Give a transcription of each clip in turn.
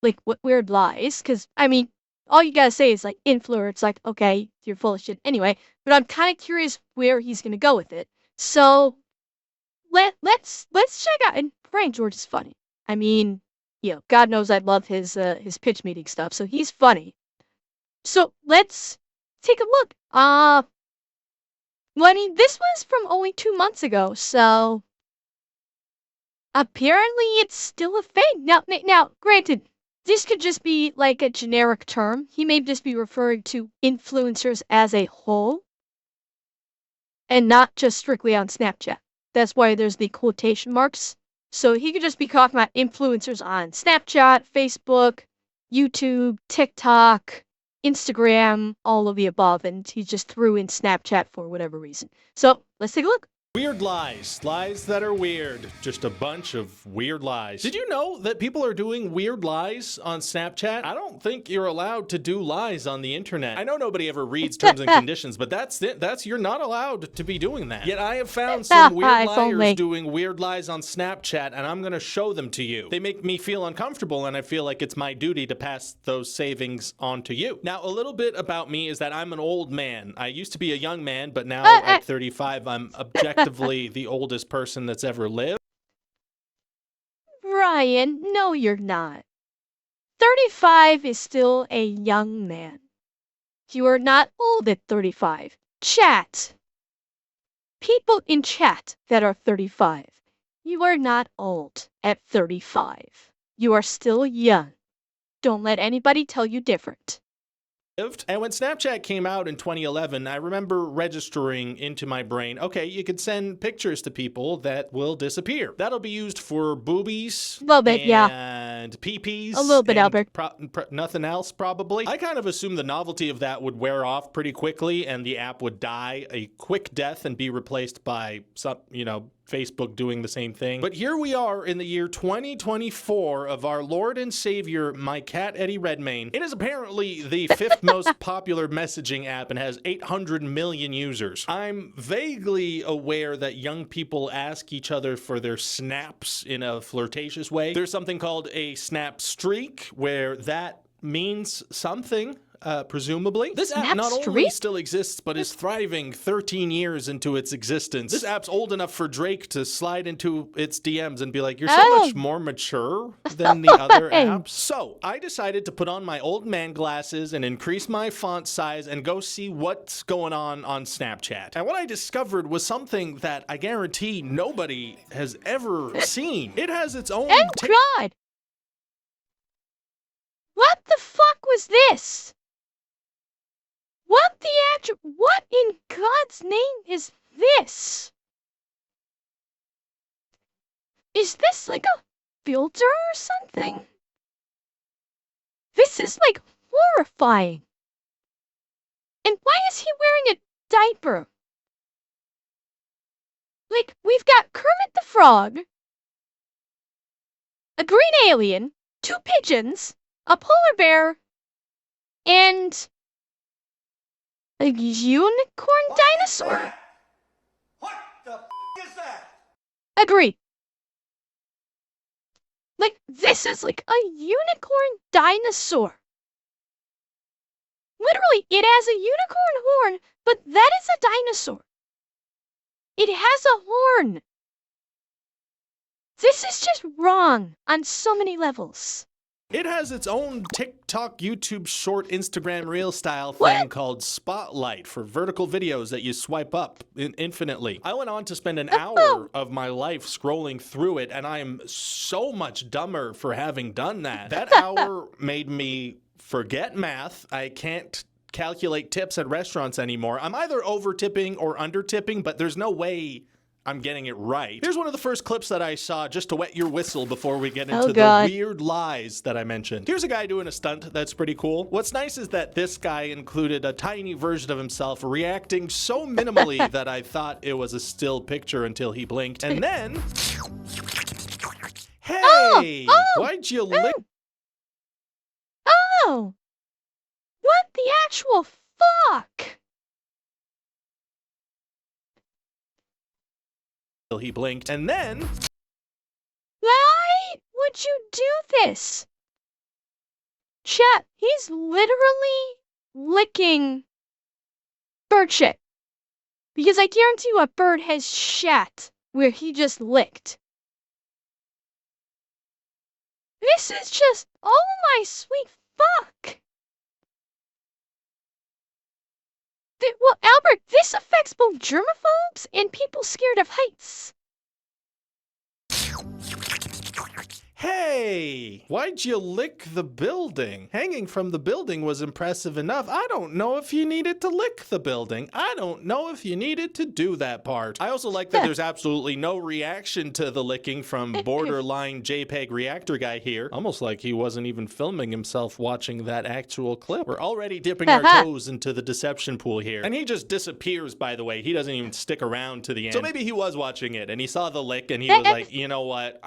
like, what weird lies, because, I mean, all you gotta say is, like, influencer. It's like, okay, you're full of shit anyway, but I'm kind of curious where he's gonna go with it. So, let's check out, and Frank George is funny. I mean, God knows I love his pitch meeting stuff, so he's funny. So, let's take a look. Well, I mean, this was from only 2 months ago, so apparently it's still a thing. Now, granted, this could just be like a generic term. He may just be referring to influencers as a whole and not just strictly on Snapchat. That's why there's the quotation marks. So he could just be talking about influencers on Snapchat, Facebook, YouTube, TikTok, Instagram, all of the above, and he just threw in Snapchat for whatever reason. So let's take a look. Weird lies. Lies that are weird. Just a bunch of weird lies. Did you know that people are doing weird lies on Snapchat? I don't think you're allowed to do lies on the internet. I know nobody ever reads terms and conditions, but that's it. You're not allowed to be doing that. Yet I have found some weird liars doing weird lies on Snapchat, and I'm gonna show them to you. They make me feel uncomfortable, and I feel like it's my duty to pass those savings on to you. Now, a little bit about me is that I'm an old man. I used to be a young man, but now at 35, I'm objectively the oldest person that's ever lived. Brian, no, you're not. 35 is still a young man. You are not old at 35. Chat. People in chat that are 35. You are not old at 35. You are still young. Don't let anybody tell you different. And when Snapchat came out in 2011, I remember registering into my brain, okay, you could send pictures to people that will disappear. That'll be used for boobies. A little bit, yeah. And peepees. A little bit, Albert. Nothing else, probably. I kind of assumed the novelty of that would wear off pretty quickly and the app would die a quick death and be replaced by some, Facebook doing the same thing. But here we are in the year 2024 of our Lord and Savior, my cat Eddie Redmayne. It is apparently the 5th most popular messaging app and has 800 million users. I'm vaguely aware that young people ask each other for their snaps in a flirtatious way. There's something called a snap streak where that means something. Presumably. This app not only still exists, but is thriving 13 years into its existence. This app's old enough for Drake to slide into its DMs and be like, you're so much more mature than the other apps. So I decided to put on my old man glasses and increase my font size and go see what's going on Snapchat. And what I discovered was something that I guarantee nobody has ever seen. It has its own... Oh, God! What the fuck was this? What in God's name is this? Is this like a filter or something? This is like horrifying. And why is he wearing a diaper? Like, we've got Kermit the Frog, a green alien, 2 pigeons, a polar bear, and a unicorn dinosaur? What the f is that? Agreed. Like, this is like a unicorn dinosaur. Literally, it has a unicorn horn, but that is a dinosaur. It has a horn. This is just wrong on so many levels. It has its own TikTok, YouTube short, Instagram reel style thing called Spotlight for vertical videos that you swipe up infinitely. I went on to spend an hour of my life scrolling through it, and I am so much dumber for having done that. That hour made me forget math. I can't calculate tips at restaurants anymore. I'm either over tipping or under tipping, but there's no way I'm getting it right. Here's one of the first clips that I saw just to wet your whistle before we get into the weird lies that I mentioned. Here's a guy doing a stunt that's pretty cool. What's nice is that this guy included a tiny version of himself reacting so minimally that I thought it was a still picture until he blinked. And then... Hey! Why'd you lick? Oh! What the actual fuck? He blinked, and then... Why would you do this? Chat, he's literally licking bird shit. Because I guarantee you a bird has shat where he just licked. This is just, oh my sweet fuck. Well, Albert, this affects both germaphobes and people scared of heights. Hey, why'd you lick the building? Hanging from the building was impressive enough. I don't know if you needed to lick the building. I don't know if you needed to do that part. I also like that there's absolutely no reaction to the licking from borderline JPEG reactor guy here. Almost like he wasn't even filming himself watching that actual clip. We're already dipping our toes into the deception pool here. And he just disappears, by the way. He doesn't even stick around to the end. So maybe he was watching it and he saw the lick and he was like, you know what?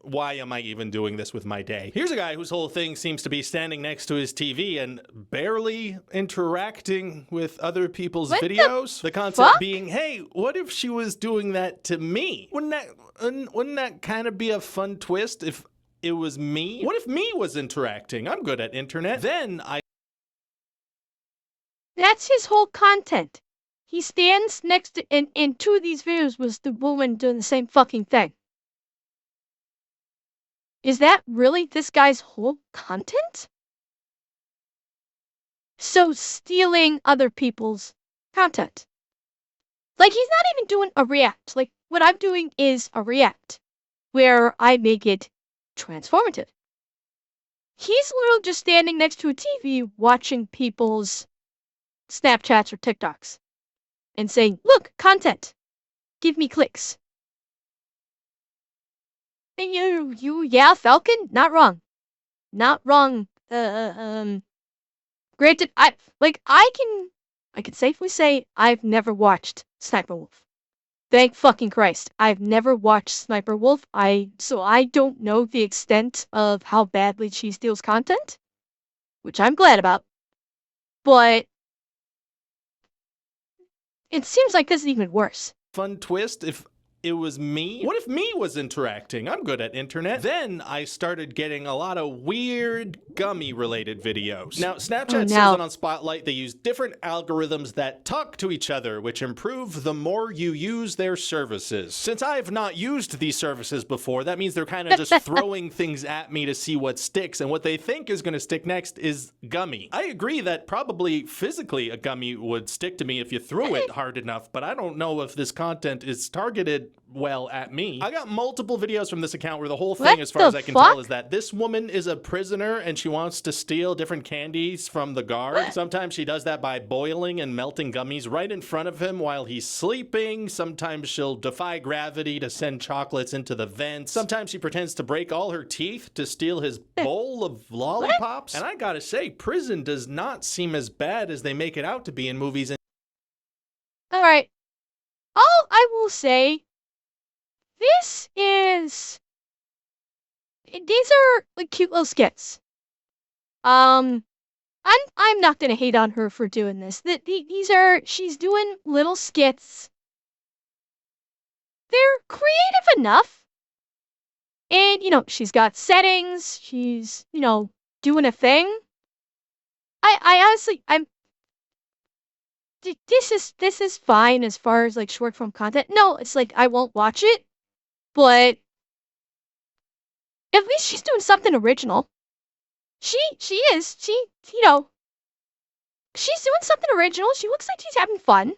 Why am I even doing this with my day? Here's a guy whose whole thing seems to be standing next to his TV and barely interacting with other people's videos. The concept being, hey, what if she was doing that to me? Wouldn't that kind of be a fun twist if it was me? What if me was interacting? I'm good at internet. That's his whole content. He stands next to, and two of these videos was the woman doing the same fucking thing. Is that really this guy's whole content? So stealing other people's content. Like, he's not even doing a react. Like, what I'm doing is a react, where I make it transformative. He's literally just standing next to a TV watching people's Snapchats or TikToks and saying, look, content, give me clicks. And yeah, Falcon, not wrong. Not wrong. Granted, I can safely say I've never watched Sniper Wolf. Thank fucking Christ. I've never watched Sniper Wolf. So I don't know the extent of how badly she steals content, which I'm glad about. But it seems like this is even worse. Fun twist if it was me? What if me was interacting? I'm good at internet. Then I started getting a lot of weird gummy-related videos. Now, Snapchat says that on Spotlight they use different algorithms that talk to each other, which improve the more you use their services. Since I've not used these services before, that means they're kind of just throwing things at me to see what sticks, and what they think is going to stick next is gummy. I agree that probably physically a gummy would stick to me if you threw it hard enough, but I don't know if this content is targeted well at me. I got multiple videos from this account where the whole thing, as far as I can tell, is that this woman is a prisoner and she wants to steal different candies from the guard. Sometimes she does that by boiling and melting gummies right in front of him while he's sleeping. Sometimes she'll defy gravity to send chocolates into the vents. Sometimes she pretends to break all her teeth to steal his bowl of lollipops. And I gotta say, prison does not seem as bad as they make it out to be in movies. All right. All I will say, these are like cute little skits. I'm not gonna hate on her for doing this. She's doing little skits. They're creative enough. And, she's got settings. She's, doing a thing. I honestly, this is fine as far as like short form content. No, it's like I won't watch it, but at least she's doing something original. She's doing something original. She looks like she's having fun.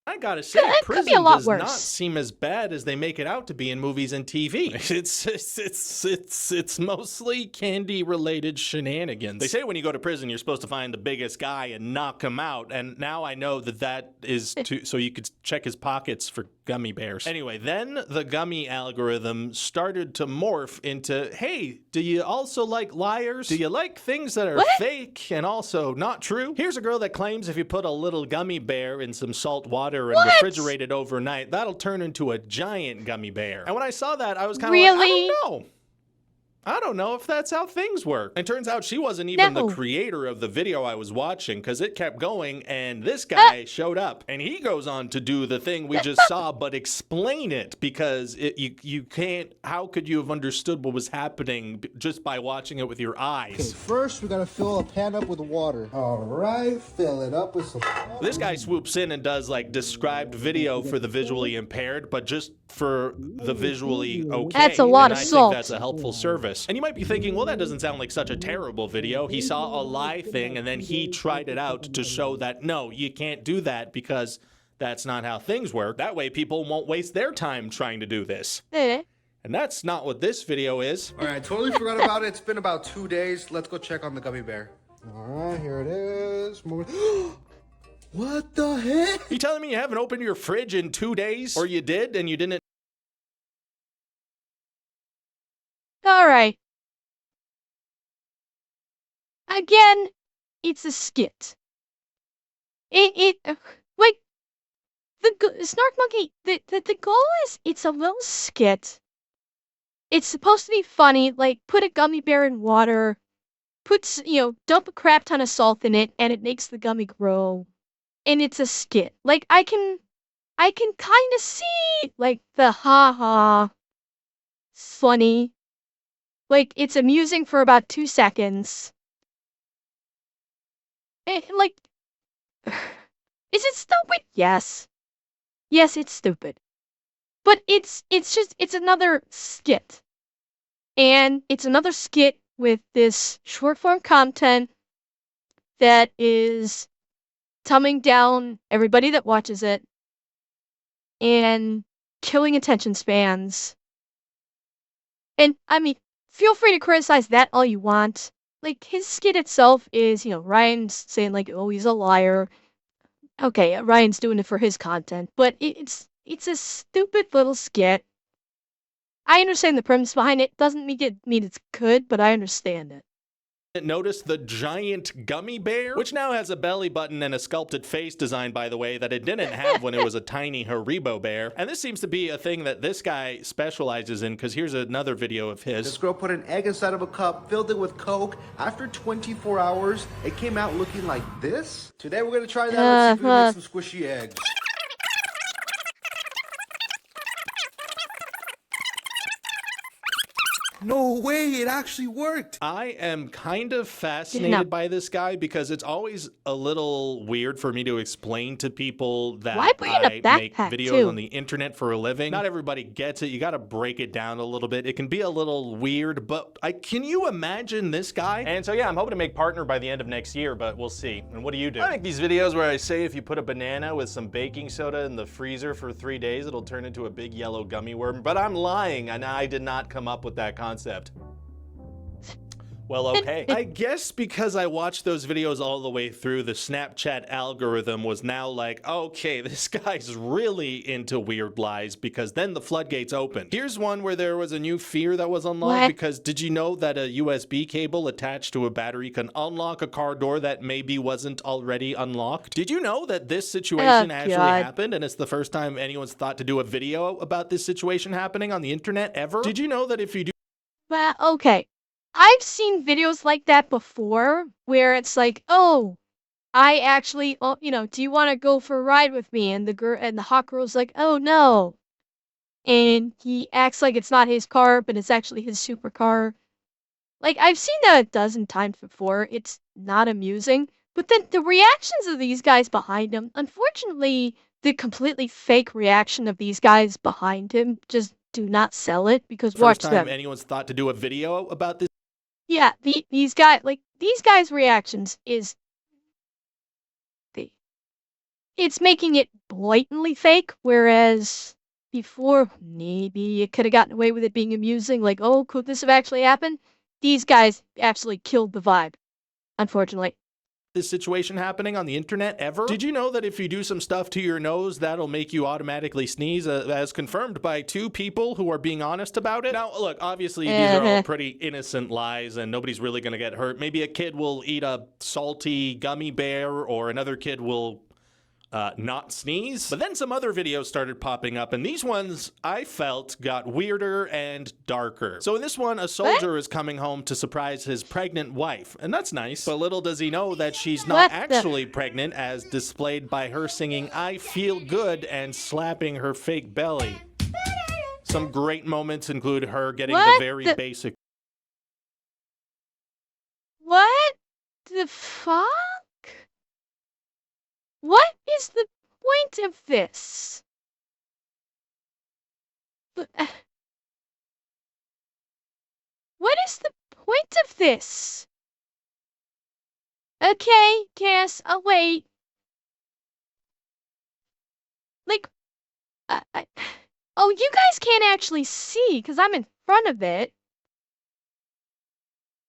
I gotta say, prison does not seem as bad as they make it out to be in movies and TV. It's mostly candy-related shenanigans. They say when you go to prison, you're supposed to find the biggest guy and knock him out, and now I know that is so you could check his pockets for gummy bears. Anyway, then the gummy algorithm started to morph into, hey, do you also like liars? Do you like things that are fake and also not true? Here's a girl that claims if you put a little gummy bear in some salt water and refrigerate it overnight, that'll turn into a giant gummy bear. And when I saw that, I was kind of like, I don't know. I don't know if that's how things work. And turns out she wasn't even the No. creator of the video I was watching, because it kept going and this guy showed up and he goes on to do the thing we just saw, but explain it, because you can't, how could you have understood what was happening just by watching it with your eyes? Okay, first we gotta fill a pan up with water. All right, fill it up with some water. This guy swoops in and does like described video for the visually impaired, but just for the visually okay. That's a lot and of I salt. think that's a helpful service. And you might be thinking, well, that doesn't sound like such a terrible video. He saw a lie thing and then he tried it out to show that, no, you can't do that because that's not how things work. That way people won't waste their time trying to do this. Eh. And that's not what this video is. All right, totally forgot about it. It's been about 2 days. Let's go check on the gummy bear. All right, here it is. What the heck? You telling me you haven't opened your fridge in 2 days? Or you did and you didn't? All right. Again, it's a skit. Like, Snark Monkey, the goal is, it's a little skit. It's supposed to be funny, like, put a gummy bear in water, dump a crap ton of salt in it, and it makes the gummy grow. And it's a skit. Like, I can kind of see, like, the ha-ha, funny. Like, it's amusing for about 2 seconds. Like, is it stupid? Yes. Yes, it's stupid. But it's another skit. And it's another skit with this short form content that is dumbing down everybody that watches it and killing attention spans. And, I mean, feel free to criticize that all you want. Like, his skit itself is, Ryan's saying, like, oh, he's a liar. Okay, Ryan's doing it for his content, but it's a stupid little skit. I understand the premise behind it. Doesn't mean it's good, but I understand it. Notice the giant gummy bear, which now has a belly button and a sculpted face design, by the way, that it didn't have when it was a tiny Haribo bear. And this seems to be a thing that this guy specializes in, because here's another video of his. This girl put an egg inside of a cup, filled it with Coke. After 24 hours, it came out looking like this. Today we're gonna try that. Let's see if we can make some squishy eggs. No way, it actually worked. I am kind of fascinated by this guy because it's always a little weird for me to explain to people that Why bring a I make backpack, videos too? on the internet for a living. Not everybody gets it. You got to break it down a little bit. It can be a little weird, but can you imagine this guy? And so, yeah, I'm hoping to make partner by the end of next year, but we'll see. And what do you do? I make these videos where I say if you put a banana with some baking soda in the freezer for 3 days, it'll turn into a big yellow gummy worm. But I'm lying, and I did not come up with that concept. Well, okay. I guess because I watched those videos all the way through, the Snapchat algorithm was now like, okay, this guy's really into weird lies, because then the floodgates opened. Here's one where there was a new fear that was unlocked, because did you know that a USB cable attached to a battery can unlock a car door that maybe wasn't already unlocked? Did you know that this situation actually happened, and it's the first time anyone's thought to do a video about this situation happening on the internet ever? Did you know that if you do Well, okay. I've seen videos like that before where it's like, oh, I actually, do you want to go for a ride with me? And the hot girl's like, oh no. And he acts like it's not his car, but it's actually his supercar. Like, I've seen that a dozen times before. It's not amusing. But then the reactions of these guys behind him, unfortunately, the completely fake reaction of these guys behind him just do not sell it, because watch first time them. anyone's thought to do a video about this Yeah, these guys' reactions is it's making it blatantly fake, whereas before maybe you could have gotten away with it being amusing, like, oh, could this have actually happened? These guys absolutely killed the vibe, unfortunately. This situation happening on the internet ever? Did you know that if you do some stuff to your nose, that'll make you automatically sneeze, as confirmed by 2 people who are being honest about it? Now, look, obviously these are all pretty innocent lies and nobody's really going to get hurt. Maybe a kid will eat a salty gummy bear, or another kid will not sneeze. But then some other videos started popping up, and these ones I felt got weirder and darker. So in this one, a soldier is coming home to surprise his pregnant wife, and that's nice. But little does he know that she's not actually pregnant, as displayed by her singing "I Feel Good" and slapping her fake belly. Some great moments include her getting the very basic. What the fuck? What is the point of this? What is the point of this? Okay, Cass, I'll wait. Like, oh, you guys can't actually see because I'm in front of it.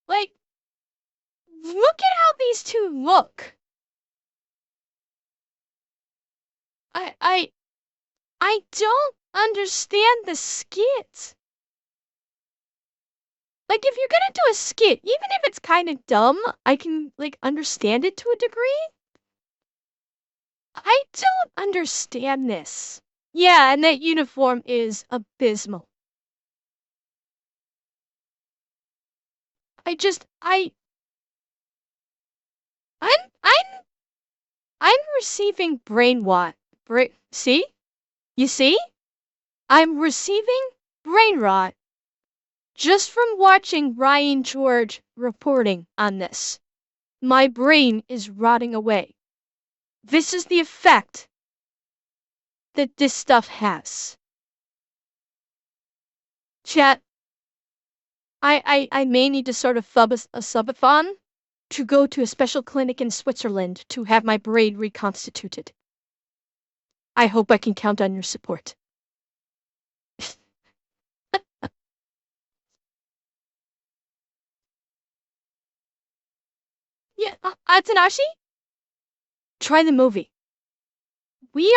Like, look at how these two look. I don't understand the skit. Like, if you're gonna do a skit, even if it's kind of dumb, I can, like, understand it to a degree. I don't understand this. Yeah, and that uniform is abysmal. I'm receiving brainwash. See? You see? I'm receiving brain rot just from watching Ryan George reporting on this. My brain is rotting away. This is the effect that this stuff has. Chat, I may need to sort of thub a subathon to go to a special clinic in Switzerland to have my brain reconstituted. I hope I can count on your support. Yeah, Tanashi? Try the movie. We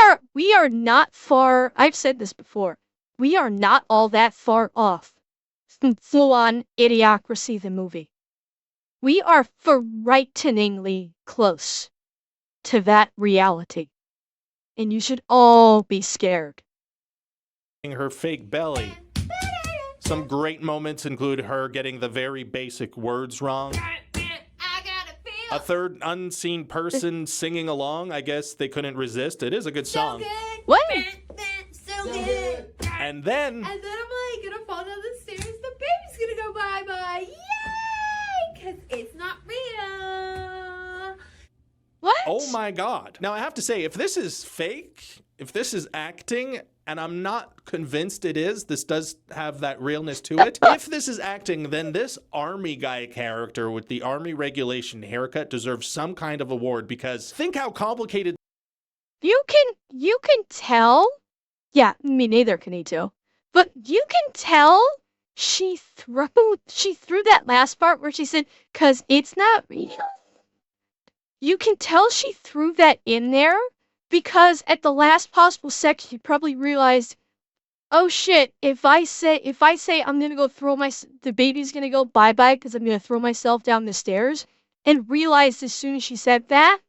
are not far, I've said this before, we are not all that far off from full-on Idiocracy the movie. We are frighteningly close to that reality. And you should all be scared. Her fake belly. Some great moments include her getting the very basic words wrong. A third unseen person singing along. I guess they couldn't resist. It is a good song. So good. What? So good. And then I'm like gonna fall down the stairs. The baby's gonna go bye-bye. Yay! Because it's not real. What? oh my god. Now I have to say, if this is fake, if this is acting, and I'm not convinced it is, this does have that realness to it. If this is acting, then this army guy character with the army regulation haircut deserves some kind of award, because think how complicated. You can tell. Yeah, me neither can he too. But you can tell she threw that last part where she said, "'Cause it's not real." You can tell she threw that in there because at the last possible second she probably realized, oh shit, if I say I'm gonna go the baby's gonna go bye-bye because I'm gonna throw myself down the stairs, and realized as soon as she said that,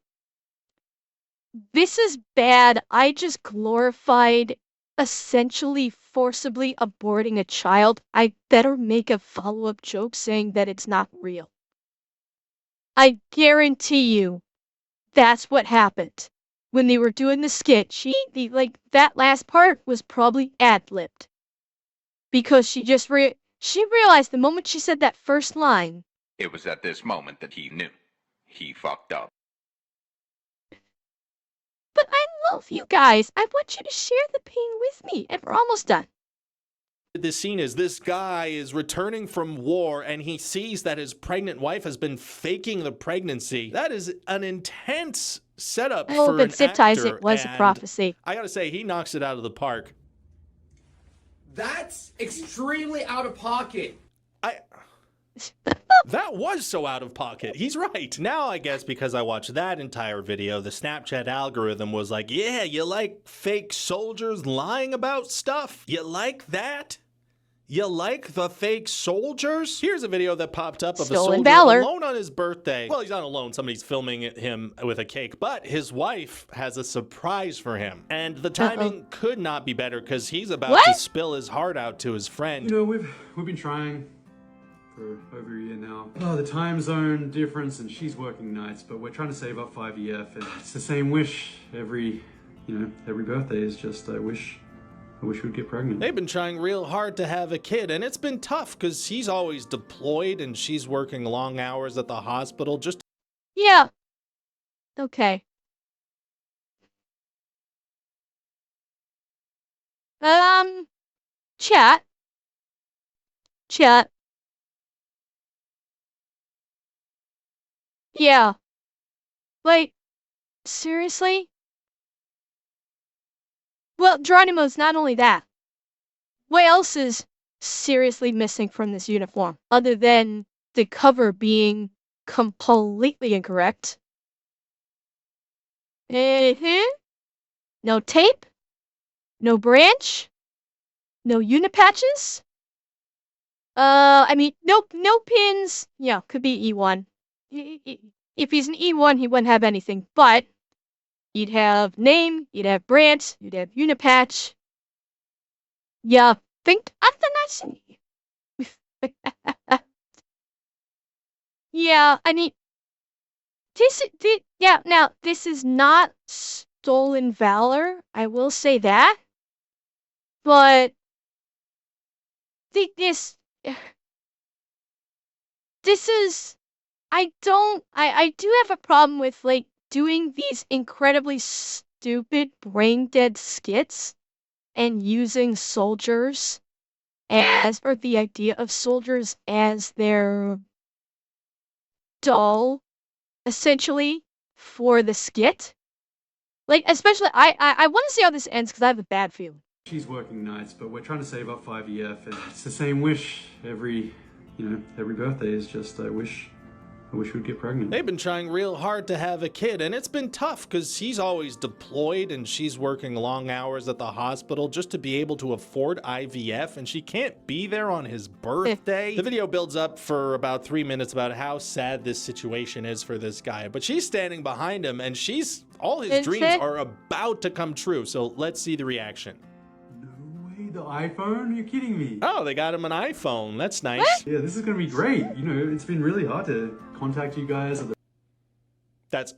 this is bad. I just glorified essentially forcibly aborting a child. I better make a follow-up joke saying that it's not real. I guarantee you that's what happened. When they were doing the skit, that last part was probably ad-libbed. Because she realized the moment she said that first line. It was at this moment that he knew. He fucked up. But I love you guys. I want you to share the pain with me. And we're almost done. This scene is this guy is returning from war and he sees that his pregnant wife has been faking the pregnancy. That is an intense setup for an but zip ties, actor, it was a and prophecy. I gotta say, he knocks it out of the park. That's extremely out of pocket. That was so out of pocket. He's right. Now, I guess because I watched that entire video, the Snapchat algorithm was like, yeah, you like fake soldiers lying about stuff? You like that? You like the fake soldiers? Here's a video that popped up of a Stolen soldier valor. alone on his birthday. Well, he's not alone. Somebody's filming him with a cake, but his wife has a surprise for him. And the timing could not be better because he's about to spill his heart out to his friend. You know, we've been trying for over a year now. Oh, the time zone difference, and she's working nights, but we're trying to save up for IVF, and it's the same wish every birthday is just I wish we'd get pregnant. They've been trying real hard to have a kid, and it's been tough because he's always deployed and she's working long hours at the hospital just. Yeah. Okay. Chat. Yeah. Like, seriously? Well, Geronimo's not only that. What else is seriously missing from this uniform, other than the cover being completely incorrect? No tape? No branch? No unipatches? I mean, no pins. Yeah, could be E1. If he's an E1, he wouldn't have anything, but you'd have name, you'd have branch, you'd have unipatch. Yeah, think nothing I see. Yeah, I mean, now, this is not stolen valor, I will say that. But this is, I do have a problem with, like, doing these incredibly stupid brain dead skits and using soldiers or the idea of soldiers as their doll, essentially, for the skit. Like, especially, I want to see how this ends because I have a bad feeling. She's working nights, but we're trying to save up for IVF, and it's the same wish every birthday is just I wish we'd get pregnant. They've been trying real hard to have a kid, and it's been tough because he's always deployed and she's working long hours at the hospital just to be able to afford IVF, and she can't be there on his birthday. The video builds up for about 3 minutes about how sad this situation is for this guy, but she's standing behind him, and all his dreams are about to come true, so let's see the reaction. The iPhone? You're kidding me. Oh, they got him an iPhone. That's nice. What? Yeah, this is gonna be great. You know, it's been really hard to contact you guys.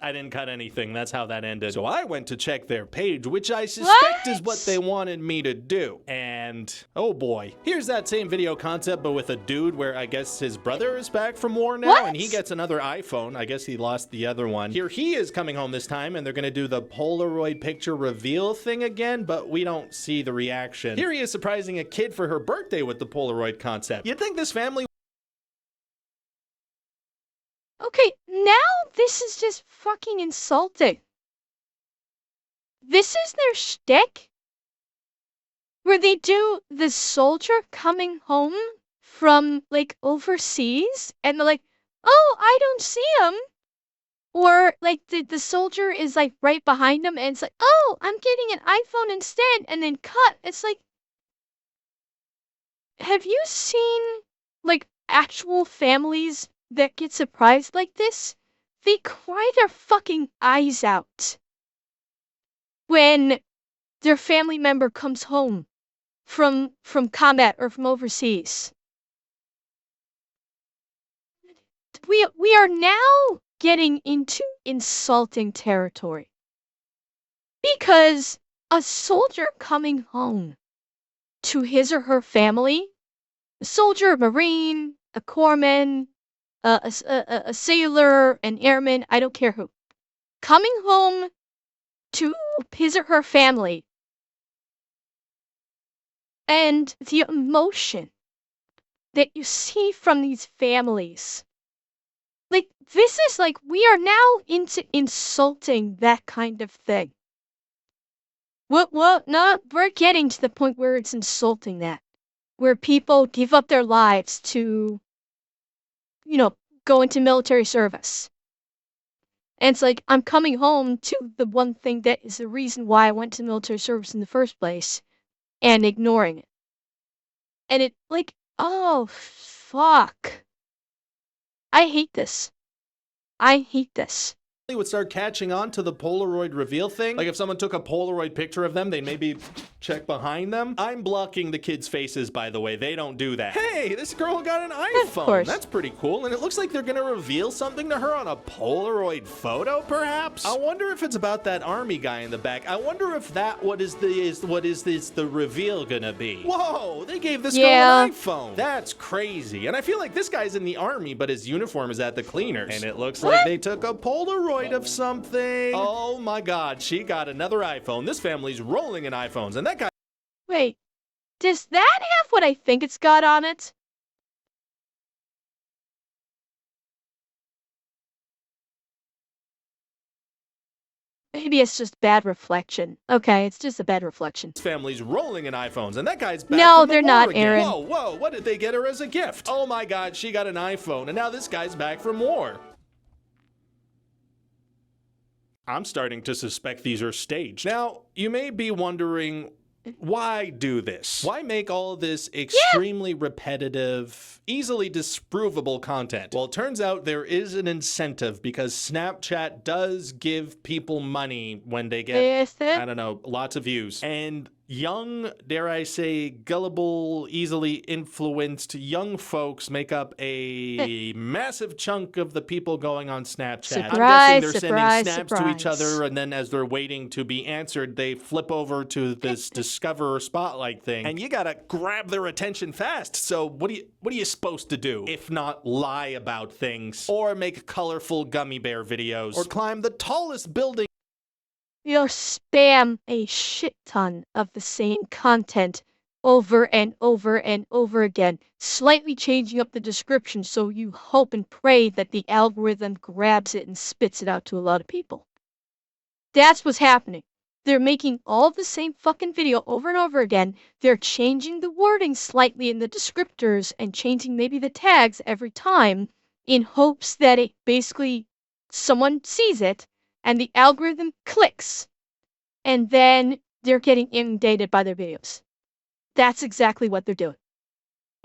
I didn't cut anything. That's how that ended. So I went to check their page, which I suspect is what they wanted me to do. And, oh boy. Here's that same video concept, but with a dude where I guess his brother is back from war now, and he gets another iPhone. I guess he lost the other one. Here he is coming home this time, and they're gonna do the Polaroid picture reveal thing again, but we don't see the reaction. Here he is surprising a kid for her birthday with the Polaroid concept. You'd think this family... Okay, now this is just fucking insulting. This is their shtick? Where they do the soldier coming home from, like, overseas, and they're like, oh, I don't see him. Or, like, the soldier is, like, right behind him, and it's like, oh, I'm getting an iPhone instead, and then cut. It's like, have you seen, like, actual families that get surprised like this? They cry their fucking eyes out when their family member comes home from combat or from overseas. We are now getting into insulting territory. Because a soldier coming home to his or her family, a soldier, a marine, a corpsman, a sailor, an airman, I don't care who, coming home to his or her family, and the emotion that you see from these families. Like, this is like, we are now into insulting that kind of thing. No, we're getting to the point where it's insulting that. Where people give up their lives to, go into military service. And it's like, I'm coming home to the one thing that is the reason why I went to military service in the first place, and ignoring it. And it, like, oh, fuck. I hate this. I hate this. Would start catching on to the Polaroid reveal thing. Like if someone took a Polaroid picture of them, they'd maybe check behind them. I'm blocking the kids' faces, by the way. They don't do that. Hey, this girl got an iPhone. course. That's pretty cool. And it looks like they're gonna reveal something to her on a Polaroid photo, perhaps? I wonder if it's about that army guy in the back. I wonder if that what is the reveal gonna be? Whoa, they gave this girl an iPhone. That's crazy. And I feel like this guy's in the army, but his uniform is at the cleaners. And it looks like they took a Polaroid of something. Oh my god, she got another iPhone. This family's rolling in iPhones, and that guy. Wait, does that have what I think it's got on it? Maybe it's just bad reflection. Okay, it's just a bad reflection. This family's rolling in iPhones, and that guy's back No, from the they're war not, again. Aaron. Whoa, what did they get her as a gift? Oh my god, she got an iPhone, and now this guy's back from war. I'm starting to suspect these are staged. Now, you may be wondering, why do this? Why make all this extremely repetitive, easily disprovable content? Well, it turns out there is an incentive because Snapchat does give people money when they get, I don't know, lots of views. And young, dare I say, gullible, easily influenced young folks make up a massive chunk of the people going on Snapchat. I'm guessing they're sending snaps to each other, and then as they're waiting to be answered, they flip over to this Discover Spotlight thing, and you gotta grab their attention fast. So what are you supposed to do if not lie about things, or make colorful gummy bear videos, or climb the tallest building? You'll spam a shit ton of the same content over and over and over again, slightly changing up the description so you hope and pray that the algorithm grabs it and spits it out to a lot of people. That's what's happening. They're making all the same fucking video over and over again. They're changing the wording slightly in the descriptors and changing maybe the tags every time in hopes that it basically someone sees it and the algorithm clicks, and then they're getting inundated by their videos. That's exactly what they're doing.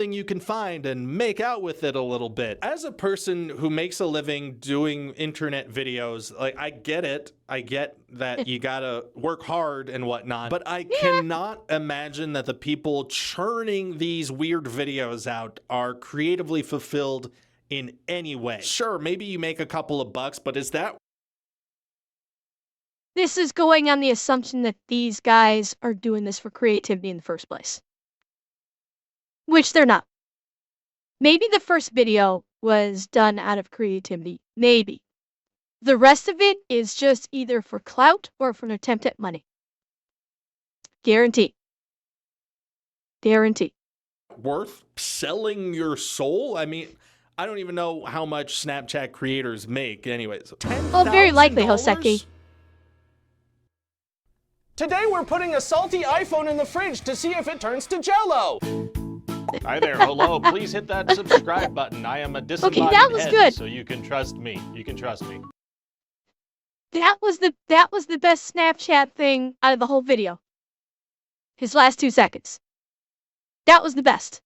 You can find and make out with it a little bit. As a person who makes a living doing internet videos, like, I get it. I get that you gotta work hard and whatnot, but I cannot imagine that the people churning these weird videos out are creatively fulfilled in any way. Sure, maybe you make a couple of bucks, but is that This is going on the assumption that these guys are doing this for creativity in the first place. Which they're not. Maybe the first video was done out of creativity. Maybe. The rest of it is just either for clout or for an attempt at money. Guarantee. Guarantee. worth selling your soul? I mean, I don't even know how much Snapchat creators make. Anyways, Oh, very likely, Hoseki. Today we're putting a salty iPhone in the fridge to see if it turns to Jell-O. Hi there, hello. Please hit that subscribe button. I am a disembodied that was head, good. so you can trust me. You can trust me. That was the best Snapchat thing out of the whole video. His last 2 seconds. That was the best.